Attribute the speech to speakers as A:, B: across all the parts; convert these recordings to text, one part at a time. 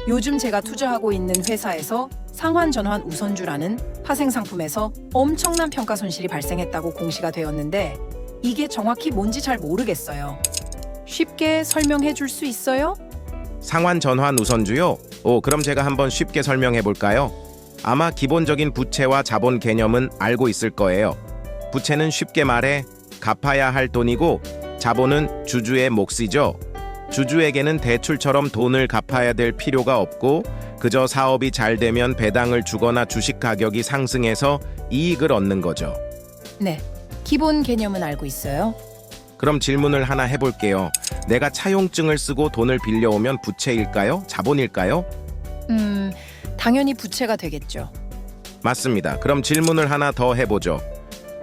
A: 요즘 제가 투자하고 있는 회사에서 상환전환 우선주라는 파생 상품에서 엄청난 평가 손실이 발생했다고 공시가 되었는데 이게 정확히 뭔지 잘 모르겠어요. 쉽게 설명해 줄 수 있어요?
B: 상환 전환 우선주요? 그럼 제가 한번 쉽게 설명해 볼까요? 아마 기본적인 부채와 자본 개념은 알고 있을 거예요. 부채는 쉽게 말해 갚아야 할 돈이고 자본은 주주의 몫이죠. 주주에게는 대출처럼 돈을 갚아야 될 필요가 없고 그저 사업이 잘 되면 배당을 주거나 주식 가격이 상승해서 이익을 얻는 거죠.
A: 네, 기본 개념은 알고 있어요.
B: 그럼 질문을 하나 해볼게요. 내가 차용증을 쓰고 돈을 빌려오면 부채일까요? 자본일까요?
A: 당연히 부채가 되겠죠.
B: 맞습니다. 그럼 질문을 하나 더 해보죠.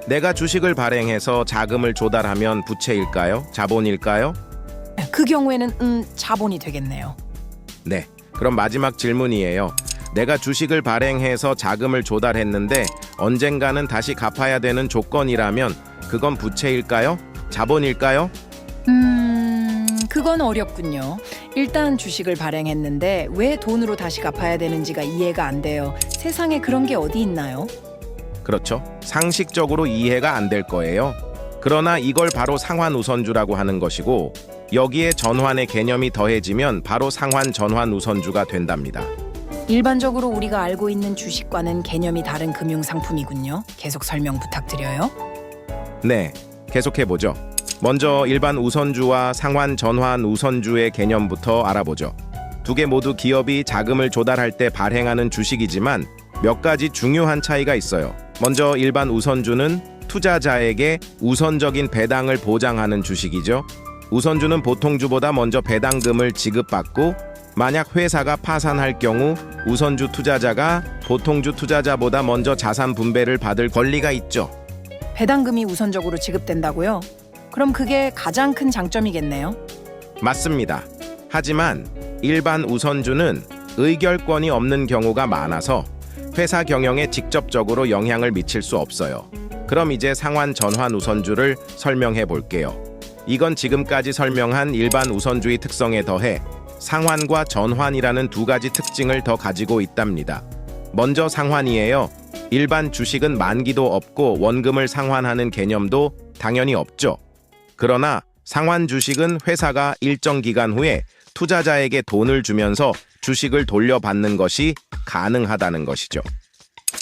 B: 내가 주식을 발행해서 자금을 조달하면 부채일까요? 자본일까요?
A: 그 경우에는 자본이 되겠네요.
B: 네. 그럼 마지막 질문이에요. 내가 주식을 발행해서 자금을 조달했는데 언젠가는 다시 갚아야 되는 조건이라면 그건 부채일까요? 자본일까요?
A: 그건 어렵군요. 일단 주식을 발행했는데 왜 돈으로 다시 갚아야 되는지가 이해가 안 돼요. 세상에 그런 게 어디 있나요?
B: 그렇죠. 상식적으로 이해가 안 될 거예요. 그러나 이걸 바로 상환 우선주라고 하는 것이고 여기에 전환의 개념이 더해지면 바로 상환 전환 우선주가 된답니다.
A: 일반적으로 우리가 알고 있는 주식과는 개념이 다른 금융상품이군요. 계속 설명 부탁드려요.
B: 네, 계속해보죠. 먼저 일반 우선주와 상환 전환 우선주의 개념부터 알아보죠. 두 개 모두 기업이 자금을 조달할 때 발행하는 주식이지만 몇 가지 중요한 차이가 있어요. 먼저 일반 우선주는 투자자에게 우선적인 배당을 보장하는 주식이죠. 우선주는 보통주보다 먼저 배당금을 지급받고 만약 회사가 파산할 경우 우선주 투자자가 보통주 투자자보다 먼저 자산 분배를 받을 권리가 있죠.
A: 배당금이 우선적으로 지급된다고요? 그럼 그게 가장 큰 장점이겠네요.
B: 맞습니다. 하지만 일반 우선주는 의결권이 없는 경우가 많아서 회사 경영에 직접적으로 영향을 미칠 수 없어요. 그럼 이제 상환 전환 우선주를 설명해 볼게요. 이건 지금까지 설명한 일반 우선주의 특성에 더해 상환과 전환이라는 두 가지 특징을 더 가지고 있답니다. 먼저 상환이에요. 일반 주식은 만기도 없고 원금을 상환하는 개념도 당연히 없죠. 그러나 상환 주식은 회사가 일정 기간 후에 투자자에게 돈을 주면서 주식을 돌려받는 것이 가능하다는 것이죠.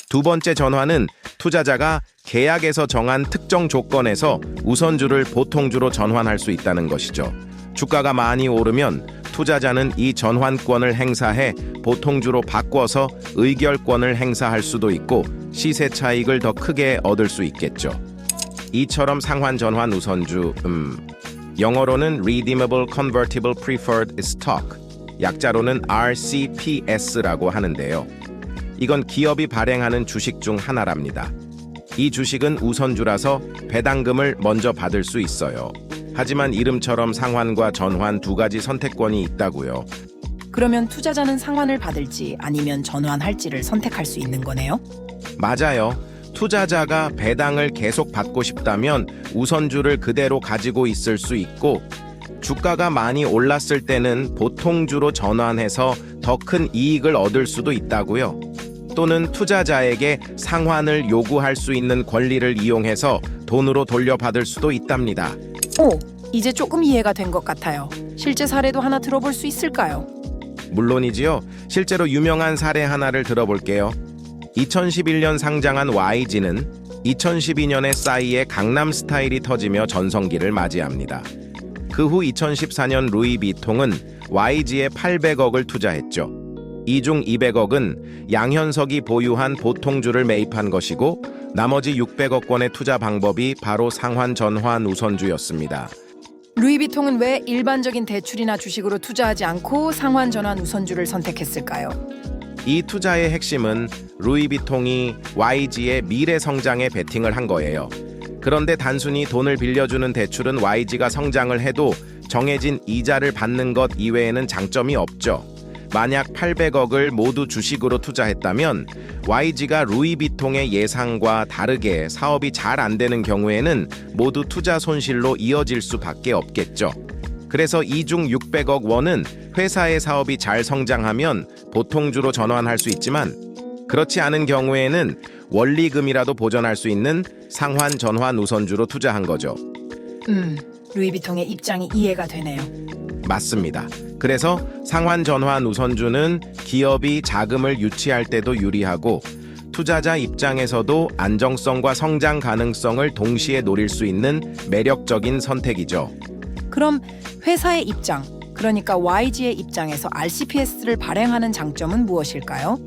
B: 두 번째 전환은 투자자가 계약에서 정한 특정 조건에서 우선주를 보통주로 전환할 수 있다는 것이죠. 주가가 많이 오르면 투자자는 이 전환권을 행사해 보통주로 바꿔서 의결권을 행사할 수도 있고 시세 차익을 더 크게 얻을 수 있겠죠. 이처럼 상환 전환 우선주, 영어로는 Redeemable Convertible Preferred Stock, 약자로는 RCPS라고 하는데요. 이건 기업이 발행하는 주식 중 하나랍니다. 이 주식은 우선주라서 배당금을 먼저 받을 수 있어요. 하지만 이름처럼 상환과 전환 두 가지 선택권이 있다고요.
A: 그러면 투자자는 상환을 받을지 아니면 전환할지를 선택할 수 있는 거네요?
B: 맞아요. 투자자가 배당을 계속 받고 싶다면 우선주를 그대로 가지고 있을 수 있고 주가가 많이 올랐을 때는 보통주로 전환해서 더 큰 이익을 얻을 수도 있다고요. 또는 투자자에게 상환을 요구할 수 있는 권리를 이용해서 돈으로 돌려받을 수도 있답니다.
A: 이제 조금 이해가 된 것 같아요. 실제 사례도 하나 들어볼 수 있을까요?
B: 물론이지요. 실제로 유명한 사례 하나를 들어볼게요. 2011년 상장한 YG는 2012년에 싸이의 강남 스타일이 터지며 전성기를 맞이합니다. 그 후 2014년 루이비통은 YG에 800억을 투자했죠. 이 중 200억은 양현석이 보유한 보통주를 매입한 것이고 나머지 600억 원의 투자 방법이 바로 상환 전환 우선주였습니다.
A: 루이비통은 왜 일반적인 대출이나 주식으로 투자하지 않고 상환 전환 우선주를 선택했을까요?
B: 이 투자의 핵심은 루이비통이 YG의 미래 성장에 베팅을 한 거예요. 그런데 단순히 돈을 빌려주는 대출은 YG가 성장을 해도 정해진 이자를 받는 것 이외에는 장점이 없죠. 만약 800억을 모두 주식으로 투자했다면 YG가 루이비통의 예상과 다르게 사업이 잘 안 되는 경우에는 모두 투자 손실로 이어질 수밖에 없겠죠. 그래서 이 중 600억 원은 회사의 사업이 잘 성장하면 보통주로 전환할 수 있지만 그렇지 않은 경우에는 원리금이라도 보전할 수 있는 상환 전환 우선주로 투자한 거죠.
A: 루이비통의 입장이 이해가 되네요.
B: 맞습니다. 그래서 상환 전환 우선주는 기업이 자금을 유치할 때도 유리하고 투자자 입장에서도 안정성과 성장 가능성을 동시에 노릴 수 있는 매력적인 선택이죠.
A: 그럼 회사의 입장, 그러니까 YG의 입장에서 RCPS를 발행하는 장점은 무엇일까요?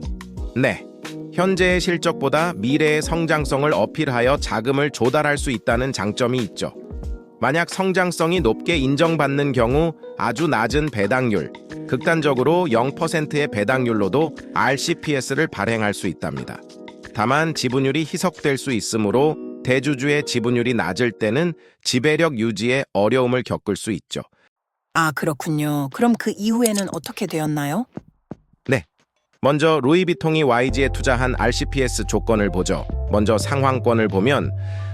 B: 네. 현재의 실적보다 미래의 성장성을 어필하여 자금을 조달할 수 있다는 장점이 있죠. 만약 성장성이 높게 인정받는 경우 아주 낮은 배당률, 극단적으로 0%의 배당률로도 RCPS를 발행할 수 있답니다. 다만 지분율이 희석될 수 있으므로 대주주의 지분율이 낮을 때는 지배력 유지에 어려움을 겪을 수 있죠.
A: 아, 그렇군요. 그럼 그 이후에는 어떻게 되었나요?
B: 네. 먼저 루이비통이 YG에 투자한 RCPS 조건을 보죠. 먼저 상환권을 보면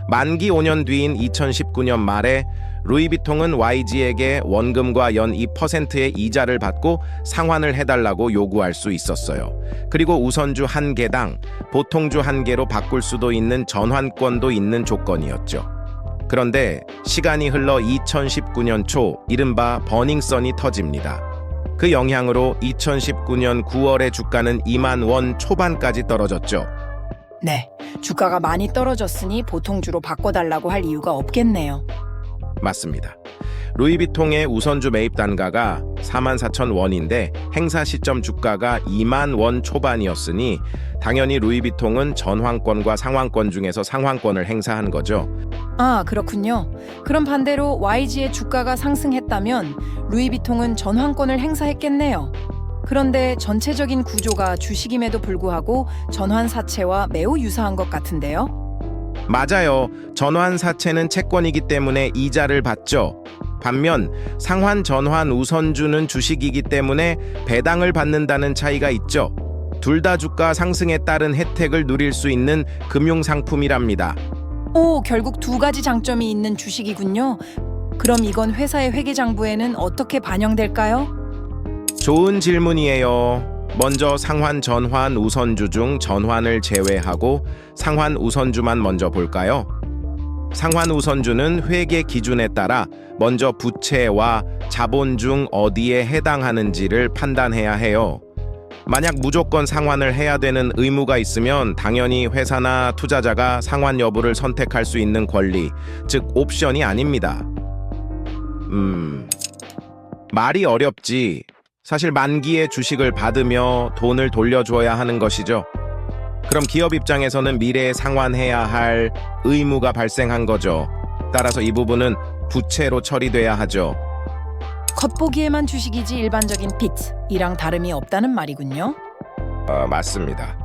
B: 만기 5년 뒤인 2019년 말에 루이비통은 YG에게 원금과 연 2%의 이자를 받고 상환을 해달라고 요구할 수 있었어요. 그리고 우선주 1개당 보통주 1개로 바꿀 수도 있는 전환권도 있는 조건이었죠. 그런데 시간이 흘러 2019년 초 이른바 버닝썬이 터집니다. 그 영향으로 2019년 9월에 주가는 2만 원 초반까지 떨어졌죠.
A: 네, 주가가 많이 떨어졌으니 보통주로 바꿔달라고 할 이유가 없겠네요.
B: 맞습니다. 루이비통의 우선주 매입 단가가 44,000원인데 행사 시점 주가가 2만 원 초반이었으니 당연히 루이비통은 전환권과 상환권 중에서 상환권을 행사한 거죠.
A: 아, 그렇군요. 그럼 반대로 YG의 주가가 상승했다면 루이비통은 전환권을 행사했겠네요. 그런데 전체적인 구조가 주식임에도 불구하고 전환 사채와 매우 유사한 것 같은데요?
B: 맞아요. 전환 사채는 채권이기 때문에 이자를 받죠. 반면 상환 전환 우선주는 주식이기 때문에 배당을 받는다는 차이가 있죠. 둘 다 주가 상승에 따른 혜택을 누릴 수 있는 금융상품이랍니다.
A: 오, 결국 두 가지 장점이 있는 주식이군요. 그럼 이건 회사의 회계장부에는 어떻게 반영될까요?
B: 좋은 질문이에요. 먼저 상환 전환 우선주 중 전환을 제외하고 상환 우선주만 먼저 볼까요? 상환 우선주는 회계 기준에 따라 먼저 부채와 자본 중 어디에 해당하는지를 판단해야 해요. 만약 무조건 상환을 해야 되는 의무가 있으면 당연히 회사나 투자자가 상환 여부를 선택할 수 있는 권리, 즉 옵션이 아닙니다. 말이 어렵지. 사실 만기에 주식을 받으며 돈을 돌려줘야 하는 것이죠. 그럼 기업 입장에서는 미래에 상환해야 할 의무가 발생한 거죠. 따라서 이 부분은 부채로 처리돼야 하죠.
A: 겉보기에만 주식이지 일반적인 빚이랑 다름이 없다는 말이군요.
B: 맞습니다.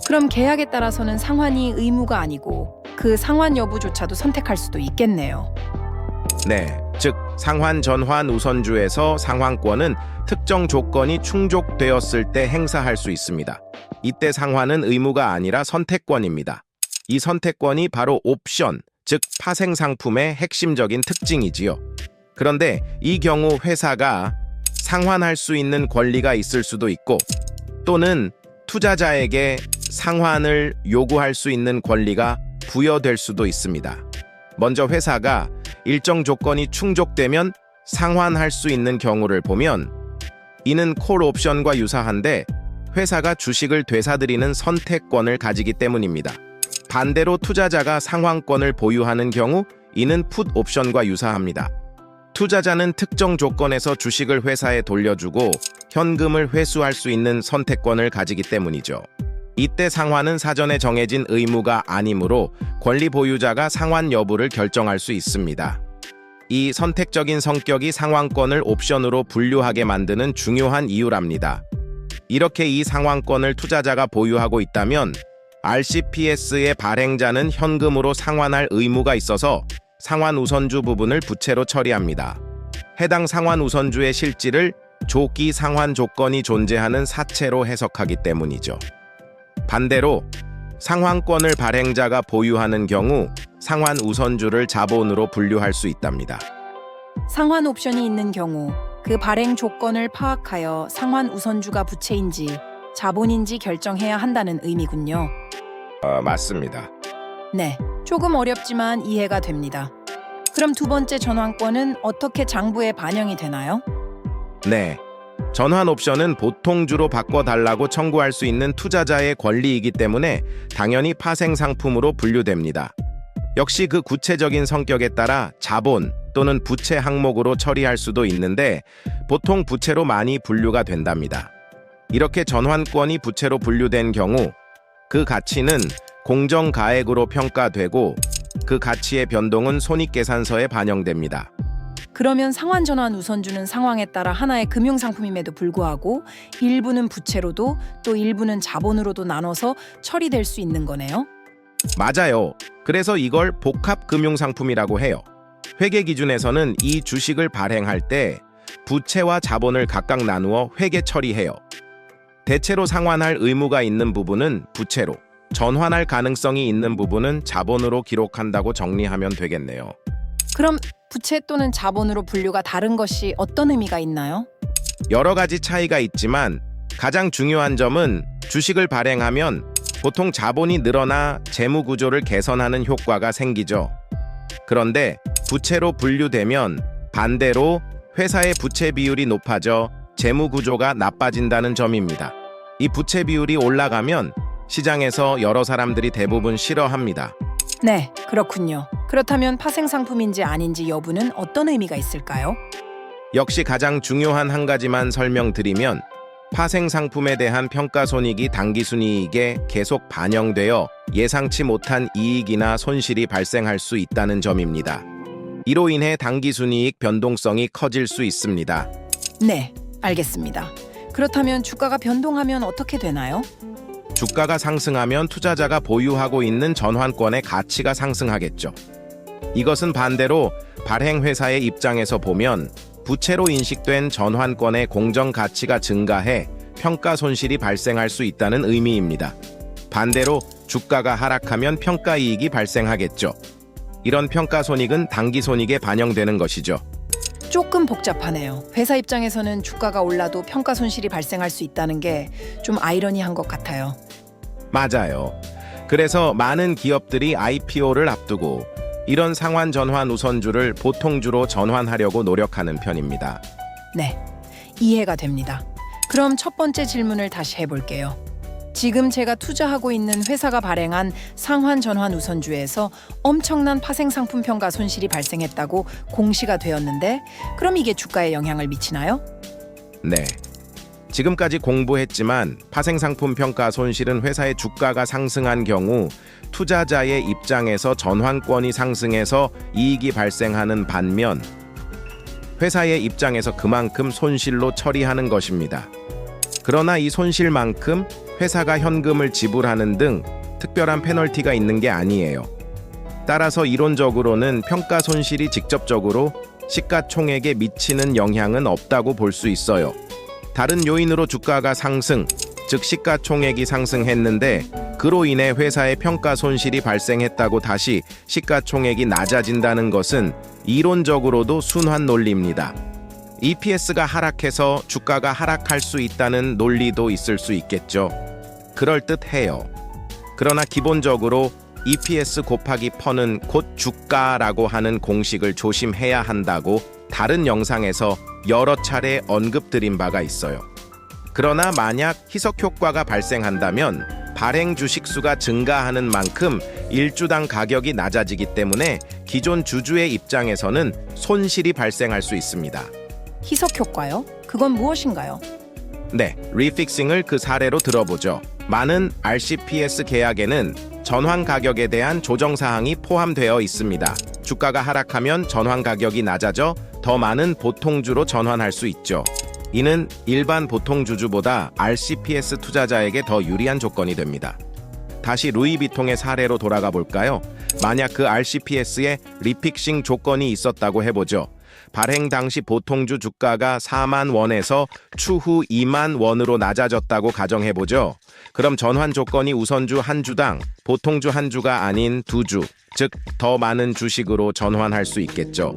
A: 그럼 계약에 따라서는 상환이 의무가 아니고 그 상환 여부조차도 선택할 수도 있겠네요.
B: 네, 즉 상환 전환 우선주에서 상환권은 특정 조건이 충족되었을 때 행사할 수 있습니다. 이때 상환은 의무가 아니라 선택권입니다. 이 선택권이 바로 옵션, 즉 파생 상품의 핵심적인 특징이지요. 그런데 이 경우 회사가 상환할 수 있는 권리가 있을 수도 있고 또는 투자자에게 상환을 요구할 수 있는 권리가 부여될 수도 있습니다. 먼저 회사가 일정 조건이 충족되면 상환할 수 있는 경우를 보면 이는 콜 옵션과 유사한데 회사가 주식을 되사들이는 선택권을 가지기 때문입니다. 반대로 투자자가 상환권을 보유하는 경우 이는 풋 옵션과 유사합니다. 투자자는 특정 조건에서 주식을 회사에 돌려주고 현금을 회수할 수 있는 선택권을 가지기 때문이죠. 이때 상환은 사전에 정해진 의무가 아니므로 권리 보유자가 상환 여부를 결정할 수 있습니다. 이 선택적인 성격이 상환권을 옵션으로 분류하게 만드는 중요한 이유랍니다. 이렇게 이 상환권을 투자자가 보유하고 있다면 RCPS의 발행자는 현금으로 상환할 의무가 있어서 상환 우선주 부분을 부채로 처리합니다. 해당 상환 우선주의 실질을 조기 상환 조건이 존재하는 사채로 해석하기 때문이죠. 반대로 상환권을 발행자가 보유하는 경우 상환 우선주를 자본으로 분류할 수 있답니다.
A: 상환 옵션이 있는 경우 그 발행 조건을 파악하여 상환 우선주가 부채인지 자본인지 결정해야 한다는 의미군요.
B: 맞습니다.
A: 네, 조금 어렵지만 이해가 됩니다. 그럼 두 번째 전환권은 어떻게 장부에 반영이 되나요?
B: 네. 전환 옵션은 보통주로 바꿔달라고 청구할 수 있는 투자자의 권리이기 때문에 당연히 파생 상품으로 분류됩니다. 역시 그 구체적인 성격에 따라 자본 또는 부채 항목으로 처리할 수도 있는데 보통 부채로 많이 분류가 된답니다. 이렇게 전환권이 부채로 분류된 경우 그 가치는 공정가액으로 평가되고 그 가치의 변동은 손익계산서에 반영됩니다.
A: 그러면 상환 전환 우선주는 상황에 따라 하나의 금융상품임에도 불구하고 일부는 부채로도 또 일부는 자본으로도 나눠서 처리될 수 있는 거네요.
B: 맞아요. 그래서 이걸 복합금융상품이라고 해요. 회계 기준에서는 이 주식을 발행할 때 부채와 자본을 각각 나누어 회계 처리해요. 대체로 상환할 의무가 있는 부분은 부채로, 전환할 가능성이 있는 부분은 자본으로 기록한다고 정리하면 되겠네요.
A: 그럼 부채 또는 자본으로 분류가 다른 것이 어떤 의미가 있나요?
B: 여러 가지 차이가 있지만 가장 중요한 점은 주식을 발행하면 보통 자본이 늘어나 재무 구조를 개선하는 효과가 생기죠. 그런데 부채로 분류되면 반대로 회사의 부채 비율이 높아져 재무 구조가 나빠진다는 점입니다. 이 부채 비율이 올라가면 시장에서 여러 사람들이 대부분 싫어합니다.
A: 네, 그렇군요. 그렇다면 파생상품인지 아닌지 여부는 어떤 의미가 있을까요?
B: 역시 가장 중요한 한 가지만 설명드리면 파생 상품에 대한 평가손익이 당기순이익에 계속 반영되어 예상치 못한 이익이나 손실이 발생할 수 있다는 점입니다. 이로 인해 당기순이익 변동성이 커질 수 있습니다.
A: 네, 알겠습니다. 그렇다면 주가가 변동하면 어떻게 되나요?
B: 주가가 상승하면 투자자가 보유하고 있는 전환권의 가치가 상승하겠죠. 이것은 반대로 발행회사의 입장에서 보면 부채로 인식된 전환권의 공정 가치가 증가해 평가 손실이 발생할 수 있다는 의미입니다. 반대로 주가가 하락하면 평가 이익이 발생하겠죠. 이런 평가 손익은 당기 손익에 반영되는 것이죠.
A: 조금 복잡하네요. 회사 입장에서는 주가가 올라도 평가 손실이 발생할 수 있다는 게 좀 아이러니한 것 같아요.
B: 맞아요. 그래서 많은 기업들이 IPO를 앞두고 이런 상환 전환 우선주를 보통주로 전환하려고 노력하는 편입니다.
A: 네, 이해가 됩니다. 그럼 첫 번째 질문을 다시 해볼게요. 지금 제가 투자하고 있는 회사가 발행한 상환 전환 우선주에서 엄청난 파생상품 평가 손실이 발생했다고 공시가 되었는데 그럼 이게 주가에 영향을 미치나요?
B: 네. 지금까지 공부했지만 파생상품 평가 손실은 회사의 주가가 상승한 경우 투자자의 입장에서 전환권이 상승해서 이익이 발생하는 반면 회사의 입장에서 그만큼 손실로 처리하는 것입니다. 그러나 이 손실만큼 회사가 현금을 지불하는 등 특별한 페널티가 있는 게 아니에요. 따라서 이론적으로는 평가 손실이 직접적으로 시가총액에 미치는 영향은 없다고 볼 수 있어요. 다른 요인으로 주가가 상승, 즉 시가총액이 상승했는데 그로 인해 회사의 평가 손실이 발생했다고 다시 시가총액이 낮아진다는 것은 이론적으로도 순환 논리입니다. EPS가 하락해서 주가가 하락할 수 있다는 논리도 있을 수 있겠죠. 그럴듯해요. 그러나 기본적으로 EPS 곱하기 퍼는 곧 주가라고 하는 공식을 조심해야 한다고 다른 영상에서 여러 차례 언급드린 바가 있어요. 그러나 만약 희석 효과가 발생한다면 발행 주식 수가 증가하는 만큼 일주당 가격이 낮아지기 때문에 기존 주주의 입장에서는 손실이 발생할 수 있습니다.
A: 희석 효과요? 그건 무엇인가요?
B: 네, 리픽싱을 그 사례로 들어보죠. 많은 RCPS 계약에는 전환 가격에 대한 조정 사항이 포함되어 있습니다. 주가가 하락하면 전환 가격이 낮아져 더 많은 보통주로 전환할 수 있죠. 이는 일반 보통주주보다 RCPS 투자자에게 더 유리한 조건이 됩니다. 다시 루이비통의 사례로 돌아가 볼까요? 만약 그 RCPS에 리픽싱 조건이 있었다고 해보죠. 발행 당시 보통주 주가가 4만 원에서 추후 2만 원으로 낮아졌다고 가정해보죠. 그럼 전환 조건이 우선주 한 주당 보통주 한 주가 아닌 두 주, 즉 더 많은 주식으로 전환할 수 있겠죠.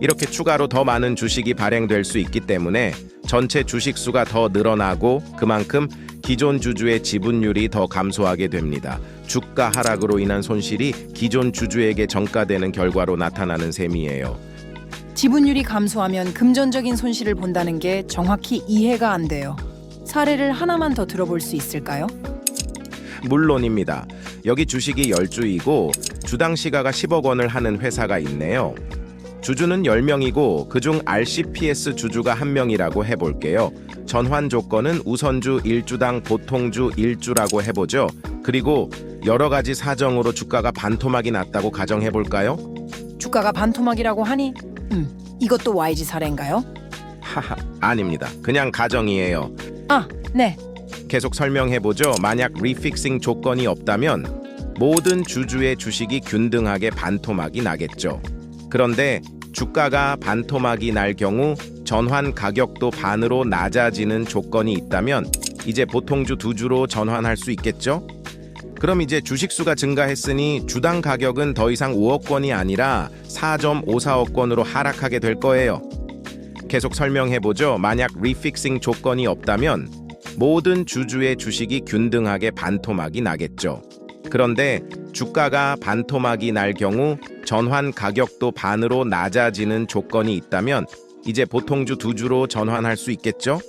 B: 이렇게 추가로 더 많은 주식이 발행될 수 있기 때문에 전체 주식 수가 더 늘어나고 그만큼 기존 주주의 지분율이 더 감소하게 됩니다. 주가 하락으로 인한 손실이 기존 주주에게 전가되는 결과로 나타나는 셈이에요.
A: 지분율이 감소하면 금전적인 손실을 본다는 게 정확히 이해가 안 돼요. 사례를 하나만 더 들어볼 수 있을까요?
B: 물론입니다. 여기 주식이 10주이고 주당 시가가 10억 원을 하는 회사가 있네요. 주주는 10명이고 그중 RCPS 주주가 1명이라고 해볼게요. 전환 조건은 우선주 1주당 보통주 1주라고 해보죠. 그리고 여러 가지 사정으로 주가가 반토막이 났다고 가정해볼까요?
A: 주가가 반토막이라고 하니 이것도 YG 사례인가요?
B: 하하, 아닙니다. 그냥 가정이에요.
A: 아, 네.
B: 계속 설명해보죠. 만약 리픽싱 조건이 없다면 모든 주주의 주식이 균등하게 반토막이 나겠죠. 그런데 주가가 반토막이 날 경우 전환 가격도 반으로 낮아지는 조건이 있다면 이제 보통주 2주로 전환할 수 있겠죠? 그럼 이제 주식수가 증가했으니 주당 가격은 더 이상 5억 원이 아니라 4.54억 원으로 하락하게 될 거예요. 계속 설명해보죠. 만약 리픽싱 조건이 없다면 모든 주주의 주식이 균등하게 반토막이 나겠죠. 그런데 주가가 반토막이 날 경우 전환 가격도 반으로 낮아지는 조건이 있다면 이제 보통주 2주로 전환할 수 있겠죠?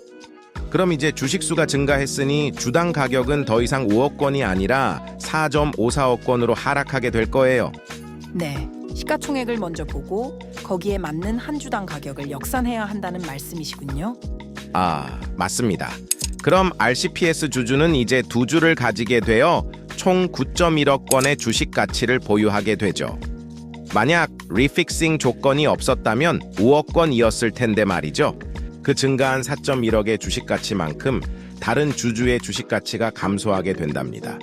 B: 그럼 이제 주식수가 증가했으니 주당 가격은 더 이상 5억 원이 아니라 4.54억 원으로 하락하게 될 거예요.
A: 네. 시가총액을 먼저 보고 거기에 맞는 한 주당 가격을 역산해야 한다는 말씀이시군요.
B: 아, 맞습니다. 그럼 RCPS 주주는 이제 2주를 가지게 되어 총 9.1억 원의 주식 가치를 보유하게 되죠. 만약 리픽싱 조건이 없었다면 5억 원이었을 텐데 말이죠. 그 증가한 4.1억의 주식 가치만큼 다른 주주의 주식 가치가 감소하게 된답니다.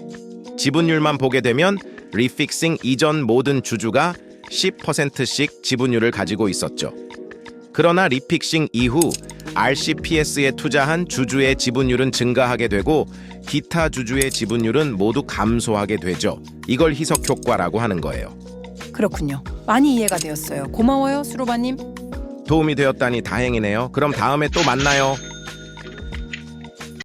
B: 지분율만 보게 되면 리픽싱 이전 모든 주주가 10%씩 지분율을 가지고 있었죠. 그러나 리픽싱 이후 RCPS에 투자한 주주의 지분율은 증가하게 되고 기타 주주의 지분율은 모두 감소하게 되죠. 이걸 희석 효과라고 하는 거예요.
A: 그렇군요. 많이 이해가 되었어요. 고마워요, 수로바님.
B: 도움이 되었다니 다행이네요. 그럼 다음에 또 만나요.